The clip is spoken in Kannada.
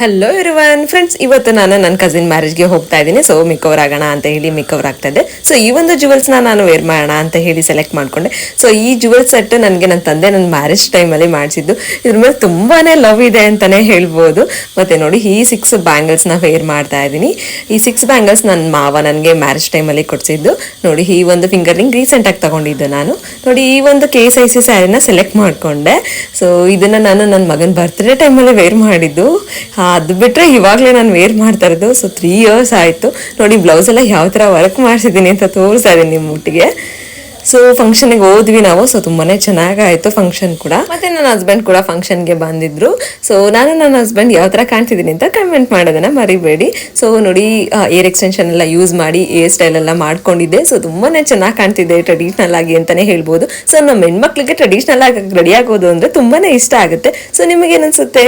ಹಲೋ ಎವ್ರಿವನ್ ಫ್ರೆಂಡ್ಸ್, ಇವತ್ತು ನಾನು ನನ್ನ ಕಸಿನ್ ಮ್ಯಾರೇಜ್ಗೆ ಹೋಗ್ತಾ ಇದ್ದೀನಿ. ಸೊ ಮೇಕವರ್ ಆಗೋಣ ಅಂತ ಹೇಳಿ ಮೇಕವರ್ ಆಗ್ತಾ ಇದೆ. ಸೊ ಈ ಒಂದು ಜುವೆಲ್ಸ್ನ ನಾನು ವೇರ್ ಮಾಡೋಣ ಅಂತ ಹೇಳಿ ಸೆಲೆಕ್ಟ್ ಮಾಡ್ಕೊಂಡೆ. ಸೊ ಈ ಜುವೆಲ್ ಸೆಟ್ ನನಗೆ ನನ್ನ ತಂದೆ ನನ್ನ ಮ್ಯಾರೇಜ್ ಟೈಮಲ್ಲಿ ಮಾಡಿಸಿದ್ದು. ಇದ್ರ ಮೇಲೆ ತುಂಬಾನೇ ಲವ್ ಇದೆ ಅಂತಾನೆ ಹೇಳ್ಬೋದು. ಮತ್ತೆ ನೋಡಿ, ಈ 6 ಬ್ಯಾಂಗಲ್ಸ್ನ ವೇರ್ ಮಾಡ್ತಾ ಇದ್ದೀನಿ. ಈ 6 ಬ್ಯಾಂಗಲ್ಸ್ ನನ್ನ ಮಾವ ನನಗೆ ಮ್ಯಾರೇಜ್ ಟೈಮಲ್ಲಿ ಕೊಡಿಸಿದ್ದು. ನೋಡಿ, ಈ ಒಂದು ಫಿಂಗರ್ ರಿಂಗ್ ರೀಸೆಂಟಾಗಿ ತಗೊಂಡಿದ್ದು ನಾನು. ನೋಡಿ, ಈ ಒಂದು KSIC ಸ್ಯಾರಿನ ಸೆಲೆಕ್ಟ್ ಮಾಡಿಕೊಂಡೆ. ಸೊ ಇದನ್ನ ನಾನು ನನ್ನ ಮಗನ ಬರ್ತ್ಡೇ ಟೈಮಲ್ಲಿ ವೇರ್ ಮಾಡಿದ್ದು. ಅದು ಬಿಟ್ಟರೆ ಇವಾಗಲೇ ನಾನು ವೇರ್ ಮಾಡ್ತಾ ಇರೋದು. ಸೊ 3 years ಆಯಿತು. ನೋಡಿ, ಬ್ಲೌಸ್ ಎಲ್ಲ ಯಾವ ಥರ ವರ್ಕ್ ಮಾಡಿಸಿದ್ದೀನಿ ಅಂತ ತೋರಿಸ್ತಾ ಇದ್ದೀನಿ ನಿಮ್ಮ ಒಟ್ಟಿಗೆ. ಸೊ ಫಂಕ್ಷನ್ಗೆ ಹೋದ್ವಿ ನಾವು. ಸೊ ತುಂಬಾ ಚೆನ್ನಾಗಾಯಿತು ಫಂಕ್ಷನ್ ಕೂಡ. ಮತ್ತು ನನ್ನ ಹಸ್ಬೆಂಡ್ ಕೂಡ ಫಂಕ್ಷನ್ಗೆ ಬಂದಿದ್ರು. ಸೊ ನಾನು ನನ್ನ ಹಸ್ಬೆಂಡ್ ಯಾವ ಥರ ಕಾಣ್ತಿದ್ದೀನಿ ಅಂತ ಕಮೆಂಟ್ ಮಾಡೋದನ್ನು ಮರಿಬೇಡಿ. ಸೊ ನೋಡಿ, ಏರ್ ಎಕ್ಸ್ಟೆನ್ಷನ್ ಎಲ್ಲ ಯೂಸ್ ಮಾಡಿ ಏರ್ ಸ್ಟೈಲ್ ಎಲ್ಲ ಮಾಡ್ಕೊಂಡಿದ್ದೆ. ಸೊ ತುಂಬಾ ಚೆನ್ನಾಗಿ ಕಾಣ್ತಿದ್ದೆ ಟ್ರೆಡಿಷ್ನಲ್ ಆಗಿ ಅಂತಲೇ ಹೇಳ್ಬೋದು. ಸೊ ನಮ್ಮ ಹೆಣ್ಮಕ್ಳಿಗೆ ಟ್ರೆಡಿಷ್ನಲ್ ಆಗಿ ರೆಡಿ ಆಗೋದು ಅಂದರೆ ತುಂಬಾ ಇಷ್ಟ ಆಗುತ್ತೆ. ಸೊ ನಿಮಗೇನಿಸುತ್ತೆ?